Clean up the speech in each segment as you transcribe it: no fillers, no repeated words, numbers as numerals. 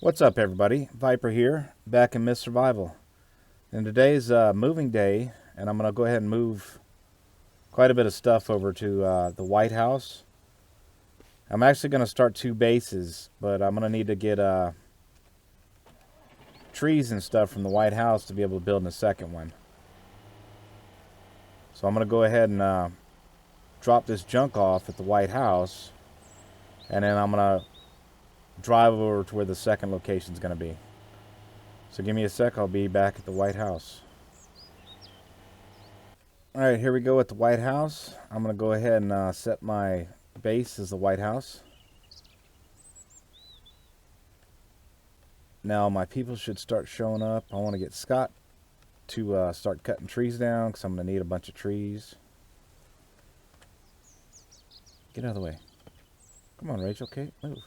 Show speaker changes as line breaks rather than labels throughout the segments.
What's up, everybody? Viper here, back in Myth Survival. And today's moving day, and I'm going to go ahead and move quite a bit of stuff over to the White House. I'm actually going to start two bases, but I'm going to need to get trees and stuff from the White House to be able to build in a second one. So I'm going to go ahead and drop this junk off at the White House, and then I'm going to drive over to where the second location is going to be. So give me a sec, I'll be back at the White House. Alright, here we go at the White House. I'm going to go ahead and set my base as the White House. Now my people should start showing up. I want to get Scott to start cutting trees down because I'm going to need a bunch of trees. Get out of the way. Come on, Rachel, Kate, move.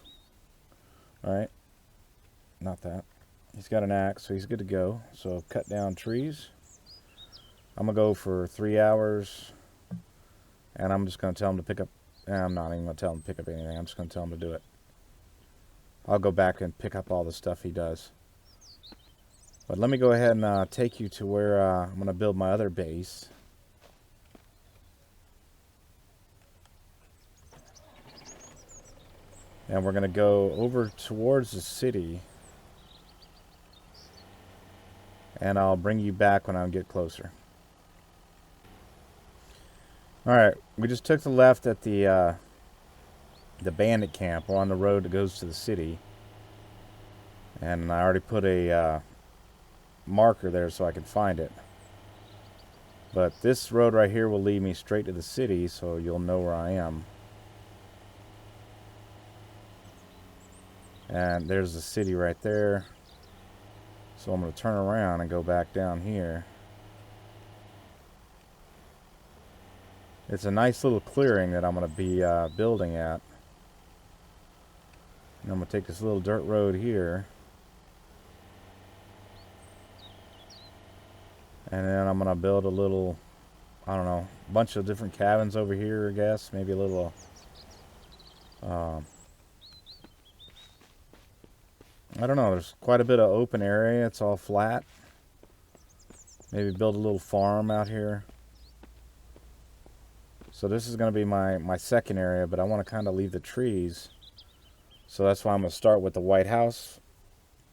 Alright, not that. He's got an axe, so he's good to go. So cut down trees. I'm going to go for 3 hours. And I'm just going to tell him to pick up... I'm not even going to tell him to pick up anything. I'm just going to tell him to do it. I'll go back and pick up all the stuff he does. But let me go ahead and take you to where I'm going to build my other base. And we're going to go over towards the city. And I'll bring you back when I get closer. Alright, we just took the left at the bandit camp. We're on the road that goes to the city. And I already put a marker there so I can find it. But this road right here will lead me straight to the city, so you'll know where I am. And there's the city right there. So I'm going to turn around and go back down here. It's a nice little clearing that I'm going to be building at. And I'm going to take this little dirt road here. And then I'm going to build a little, I don't know, bunch of different cabins over here, I guess. Maybe a little... I don't know, there's quite a bit of open area. It's all flat. Maybe build a little farm out here. So this is going to be my second area, but I want to kind of leave the trees. So that's why I'm going to start with the White House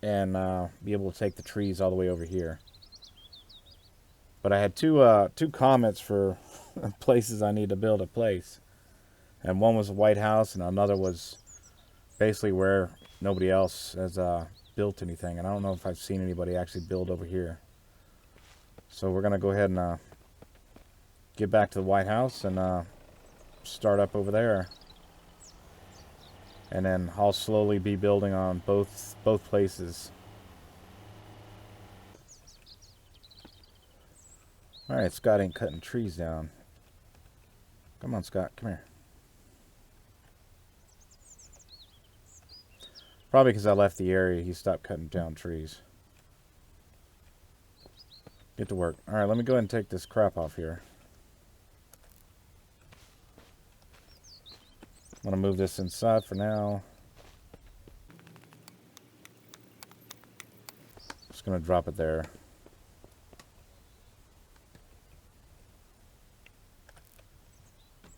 and be able to take the trees all the way over here. But I had two comments for places I need to build a place. And one was the White House and another was basically where nobody else has built anything. And I don't know if I've seen anybody actually build over here. So we're going to go ahead and get back to the White House and start up over there. And then I'll slowly be building on both places. Alright, Scott ain't cutting trees down. Come on, Scott, come here. Probably because I left the area, he stopped cutting down trees. Get to work. Alright, let me go ahead and take this crap off here. I'm going to move this inside for now. Just going to drop it there.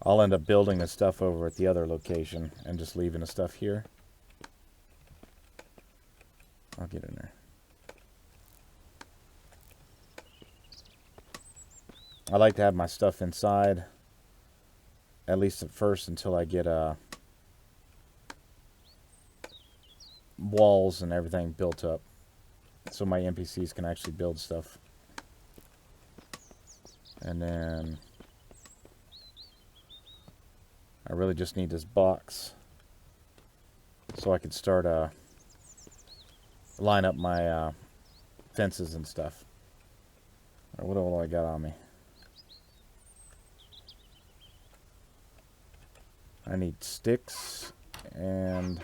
I'll end up building the stuff over at the other location and just leaving the stuff here. I'll get in there. I like to have my stuff inside, at least at first, until I get walls and everything built up, so my NPCs can actually build stuff. And then I really just need this box so I can start line up my fences and stuff. Right, what all I got on me? I need sticks and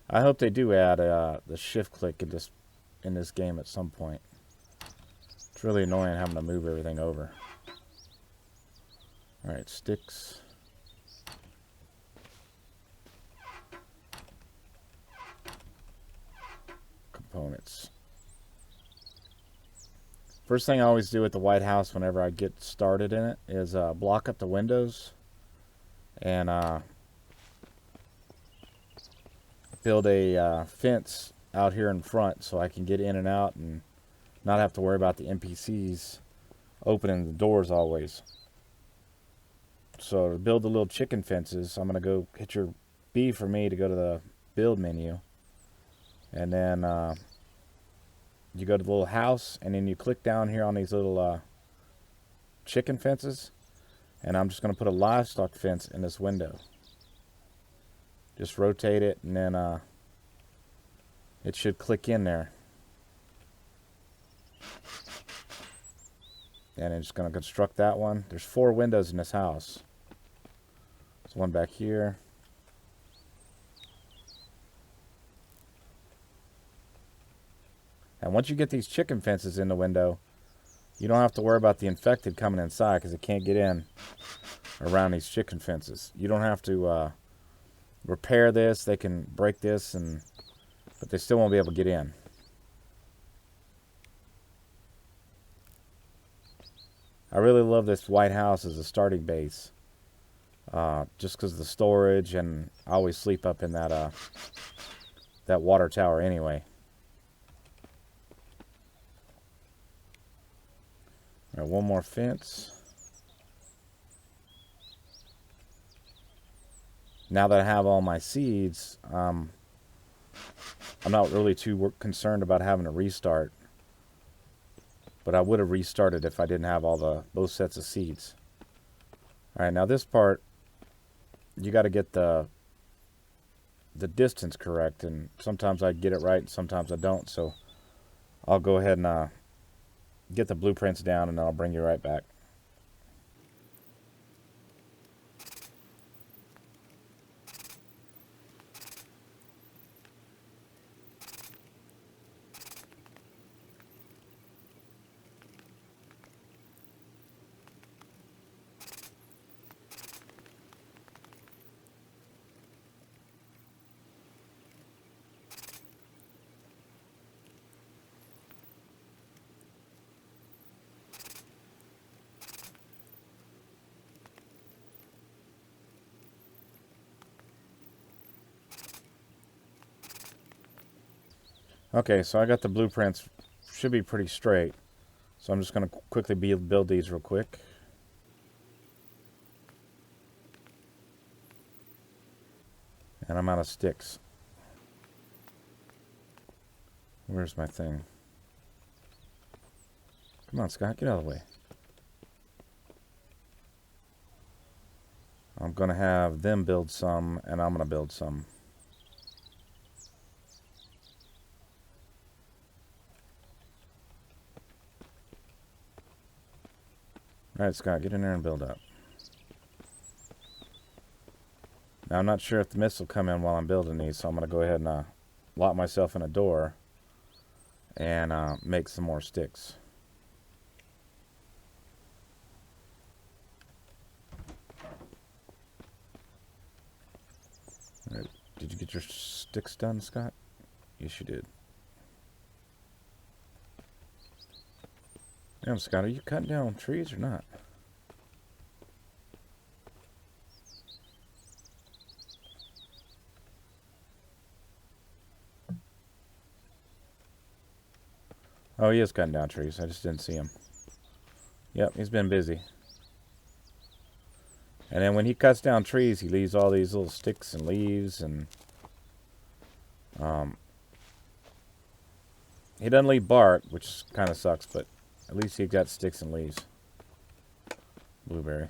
I hope they do add the shift click in this game at some point. It's really annoying having to move everything over. Alright, sticks. First thing I always do at the White House whenever I get started in it is block up the windows and build a fence out here in front so I can get in and out and not have to worry about the NPCs opening the doors always. So to build the little chicken fences, I'm going to go hit your B for me to go to the build menu. And then you go to the little house, and then you click down here on these little chicken fences. And I'm just going to put a livestock fence in this window. Just rotate it, and then it should click in there. And I'm just going to construct that one. There's 4 windows in this house. There's one back here. And once you get these chicken fences in the window, you don't have to worry about the infected coming inside because it can't get in around these chicken fences. You don't have to repair this. They can break this, but they still won't be able to get in. I really love this White House as a starting base. Just because of the storage, and I always sleep up in that water tower anyway. All right, one more fence. Now that I have all my seeds, I'm not really too concerned about having to restart. But I would have restarted if I didn't have all both sets of seeds. All right, now this part, you got to get the distance correct, and sometimes I get it right and sometimes I don't. So I'll go ahead and get the blueprints down, and I'll bring you right back. Okay, so I got the blueprints, should be pretty straight. So I'm just going to quickly build these real quick. And I'm out of sticks. Where's my thing? Come on, Scott, get out of the way. I'm going to have them build some, and I'm going to build some. Alright, Scott, get in there and build up. Now, I'm not sure if the mist will come in while I'm building these, so I'm going to go ahead and lock myself in a door and make some more sticks. All right, did you get your sticks done, Scott? Yes, you did. Damn, Scott, are you cutting down trees or not? Oh, he is cutting down trees. I just didn't see him. Yep, he's been busy. And then when he cuts down trees, he leaves all these little sticks and leaves, and he doesn't leave bark, which kind of sucks, but at least he got sticks and leaves. Blueberry.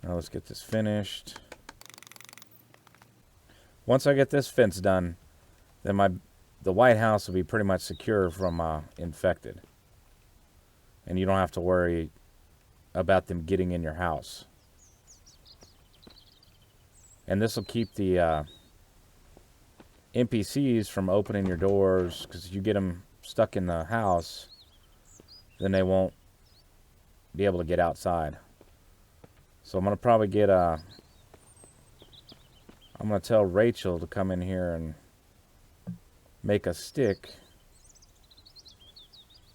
Now let's get this finished. Once I get this fence done, then the White House will be pretty much secure from infected. And you don't have to worry about them getting in your house. And this will keep the NPCs from opening your doors, because if you get them stuck in the house, then they won't be able to get outside. So I'm going to probably get I'm going to tell Rachel to come in here and make a stick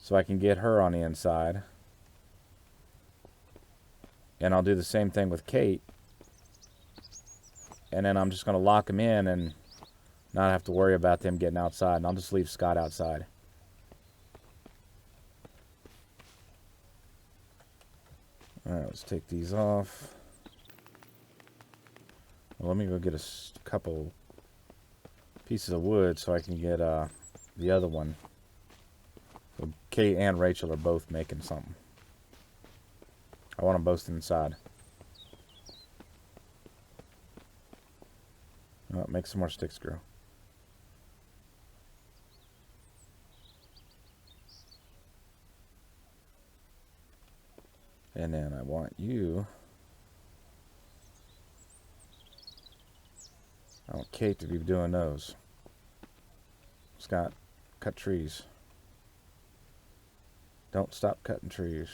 so I can get her on the inside. And I'll do the same thing with Kate. And then I'm just going to lock them in and not have to worry about them getting outside. And I'll just leave Scott outside. Alright, let's take these off. Well, let me go get a couple pieces of wood so I can get the other one. So Kate and Rachel are both making something. I want them both inside. Oh, make some more sticks grow. And then I want you... I want Kate to be doing those. Scott, cut trees. Don't stop cutting trees.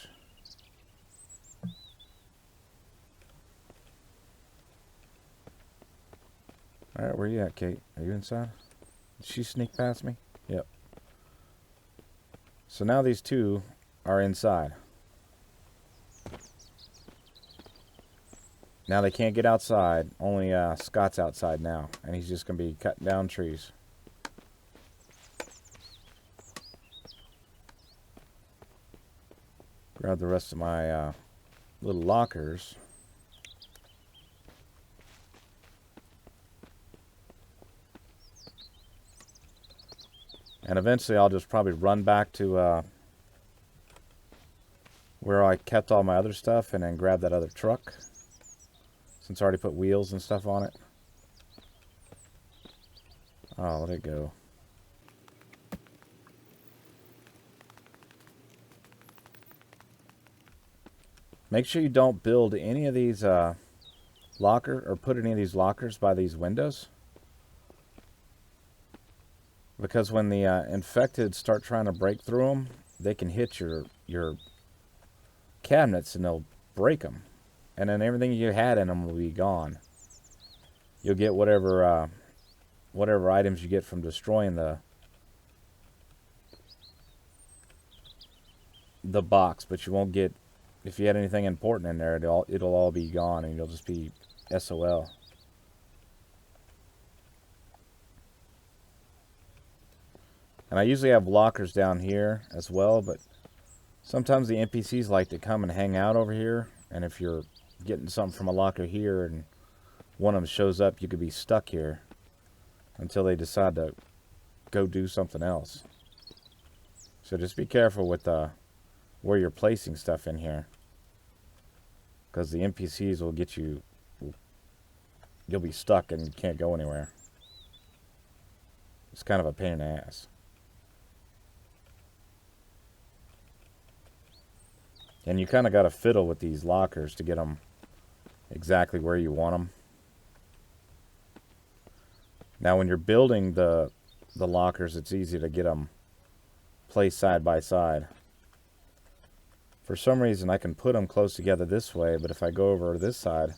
Alright, where you at, Kate? Are you inside? Did she sneak past me? Yep. So now these two are inside. Now they can't get outside. Only Scott's outside now. And he's just going to be cutting down trees. Grab the rest of my little lockers. And eventually I'll just probably run back to where I kept all my other stuff and then grab that other truck. Since I already put wheels and stuff on it. Oh, let it go. Make sure you don't build any of these or put any of these lockers by these windows. Because when the infected start trying to break through them, they can hit your cabinets and they'll break them. And then everything you had in them will be gone. You'll get whatever items you get from destroying the box, but you won't get, if you had anything important in there, it'll all be gone and you'll just be SOL. And I usually have lockers down here as well, but sometimes the NPCs like to come and hang out over here. And if you're getting something from a locker here and one of them shows up, you could be stuck here until they decide to go do something else. So just be careful with where you're placing stuff in here. Because the NPCs will get you, you'll be stuck and you can't go anywhere. It's kind of a pain in the ass. And you kind of got to fiddle with these lockers to get them exactly where you want them. Now when you're building the lockers, it's easy to get them placed side by side. For some reason I can put them close together this way, but if I go over this side,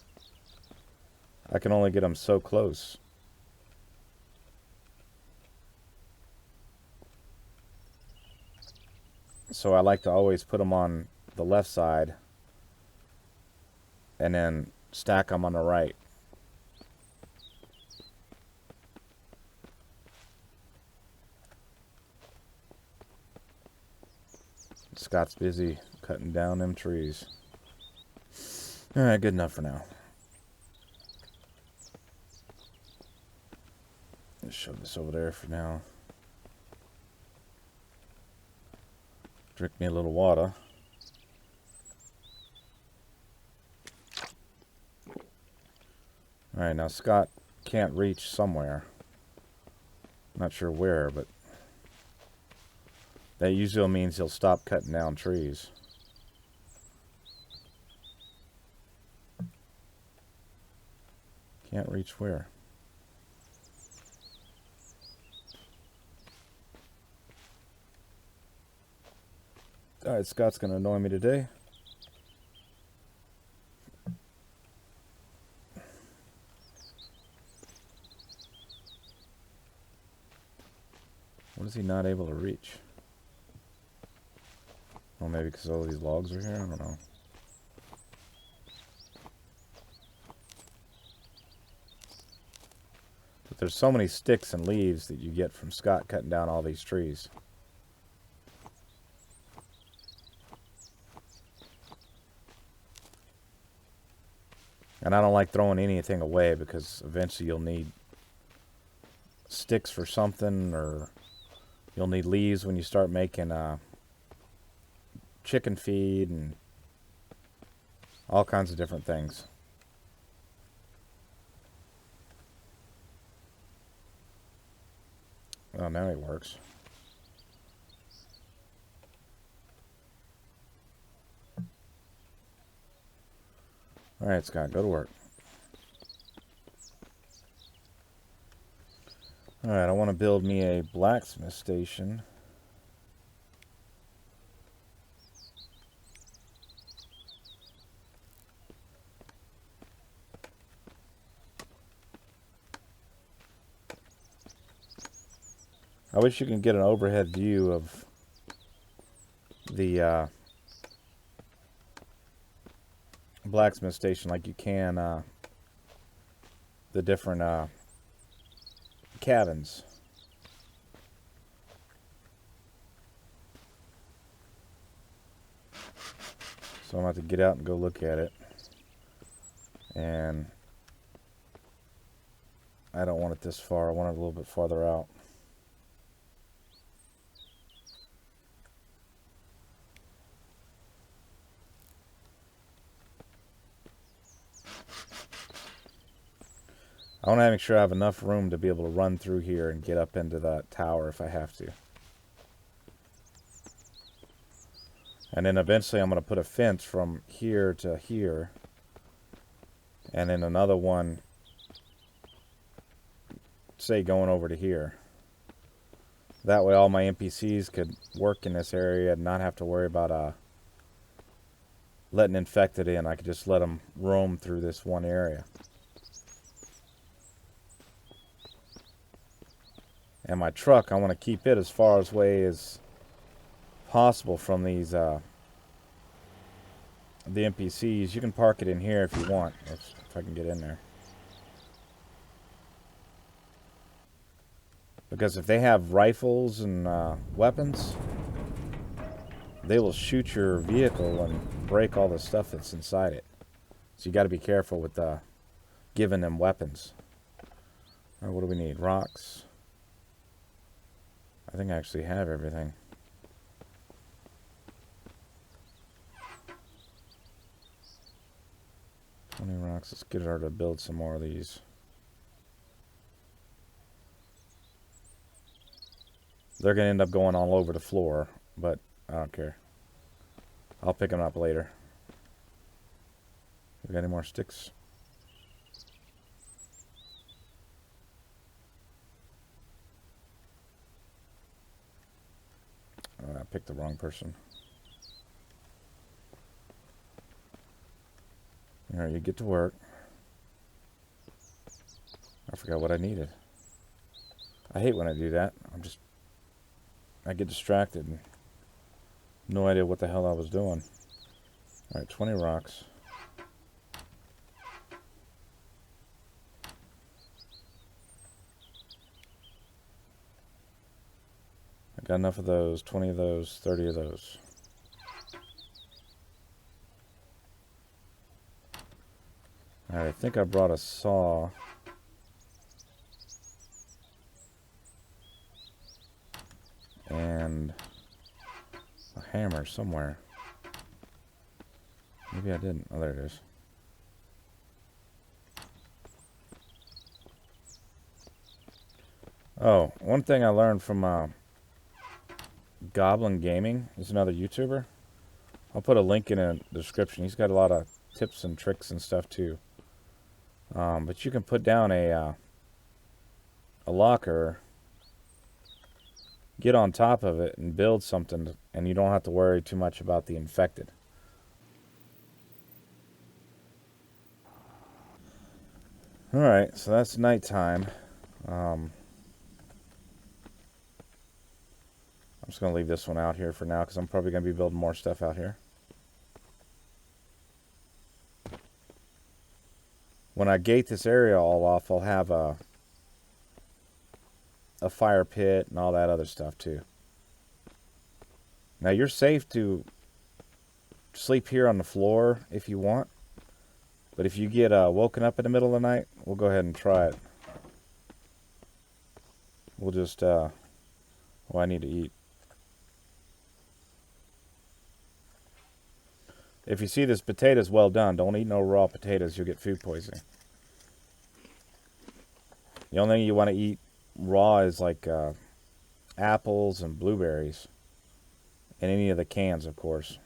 I can only get them so close. So I like to always put them on the left side and then stack them on the right. Scott's busy cutting down them trees. Alright, good enough for now. Let's shove this over there for now. Drink me a little water. Alright, now Scott can't reach somewhere. Not sure where, but that usually means he'll stop cutting down trees. Can't reach where? Alright, Scott's gonna annoy me today. What is he not able to reach? Oh, maybe because all these logs are here? I don't know. But there's so many sticks and leaves that you get from Scott cutting down all these trees. And I don't like throwing anything away because eventually you'll need sticks for something, or you'll need leaves when you start making chicken feed and all kinds of different things. Oh, now it works. Alright, Scott, go to work. Alright, I want to build me a blacksmith station. I wish you can get an overhead view of the blacksmith station like you can the different cabins. So I'm going to have to get out and go look at it. And I don't want it this far. I want it a little bit farther out. I want to make sure I have enough room to be able to run through here and get up into that tower if I have to. And then eventually I'm going to put a fence from here to here. And then another one, say, going over to here. That way all my NPCs could work in this area and not have to worry about letting infected in. I could just let them roam through this one area. And my truck, I want to keep it as far away as possible from these the NPCs. You can park it in here if you want, if I can get in there. Because if they have rifles and weapons, they will shoot your vehicle and break all the stuff that's inside it. So you got to be careful with giving them weapons. All right, what do we need? Rocks. I think I actually have everything. 20 rocks. Let's get her to build some more of these. They're going to end up going all over the floor, but I don't care. I'll pick them up later. We got any more sticks? I picked the wrong person. Alright, you get to work. I forgot what I needed. I hate when I do that. I get distracted and no idea what the hell I was doing. Alright, 20 rocks. I got enough of those, 20 of those, 30 of those. Alright, I think I brought a saw. And a hammer somewhere. Maybe I didn't. Oh, there it is. Oh, one thing I learned from Goblin Gaming, he's another YouTuber. I'll put a link in the description. He's got a lot of tips and tricks and stuff too. But you can put down a locker, get on top of it, and build something, and you don't have to worry too much about the infected. Alright, so that's nighttime. I'm just going to leave this one out here for now because I'm probably going to be building more stuff out here. When I gate this area all off, I'll have a fire pit and all that other stuff too. Now you're safe to sleep here on the floor if you want. But if you get woken up in the middle of the night, we'll go ahead and try it. We'll just, well, I need to eat. If you see this potato's well done, don't eat no raw potatoes. You'll get food poisoning. The only thing you want to eat raw is like apples and blueberries. And any of the cans, of course.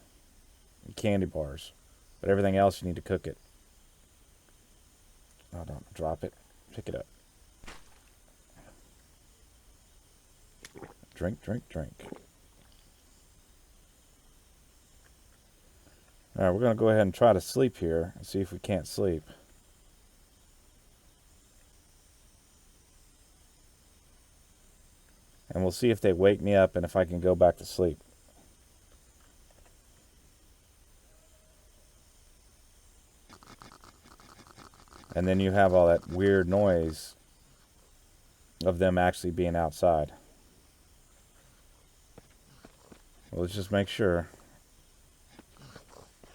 Candy bars. But everything else, you need to cook it. Oh, don't drop it. Pick it up. Drink, drink, drink. Alright, we're going to go ahead and try to sleep here and see if we can't sleep. And we'll see if they wake me up and if I can go back to sleep. And then you have all that weird noise of them actually being outside. Well, let's just make sure.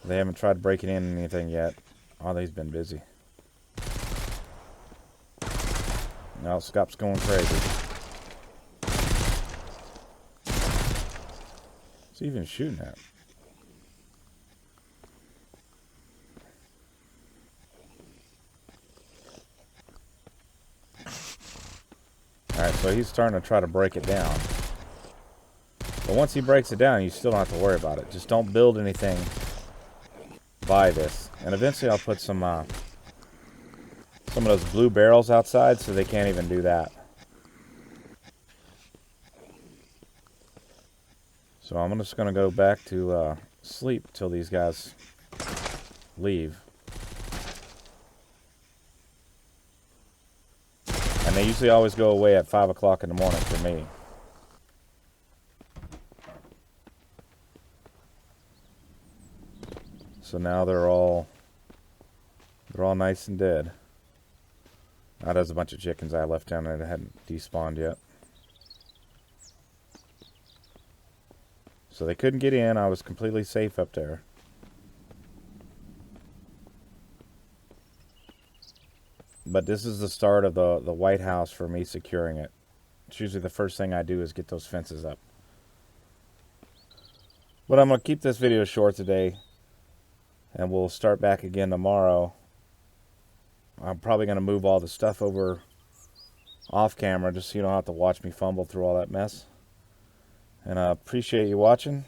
They haven't tried breaking in anything yet. Oh, they've been busy. Now Scott's going crazy. What's he even shooting at? Alright, so he's starting to try to break it down. But once he breaks it down, you still don't have to worry about it. Just don't build anything by this. And eventually I'll put some of those blue barrels outside so they can't even do that. So I'm just going to go back to sleep till these guys leave. And they usually always go away at 5 o'clock in the morning for me. So now they're all nice and dead. Now there's a bunch of chickens I left down there that hadn't despawned yet. So they couldn't get in. I was completely safe up there. But this is the start of the White House for me securing it. It's usually the first thing I do is get those fences up. But I'm going to keep this video short today. And we'll start back again tomorrow. I'm probably going to move all the stuff over off camera just so you don't have to watch me fumble through all that mess. And I appreciate you watching.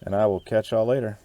And I will catch y'all later.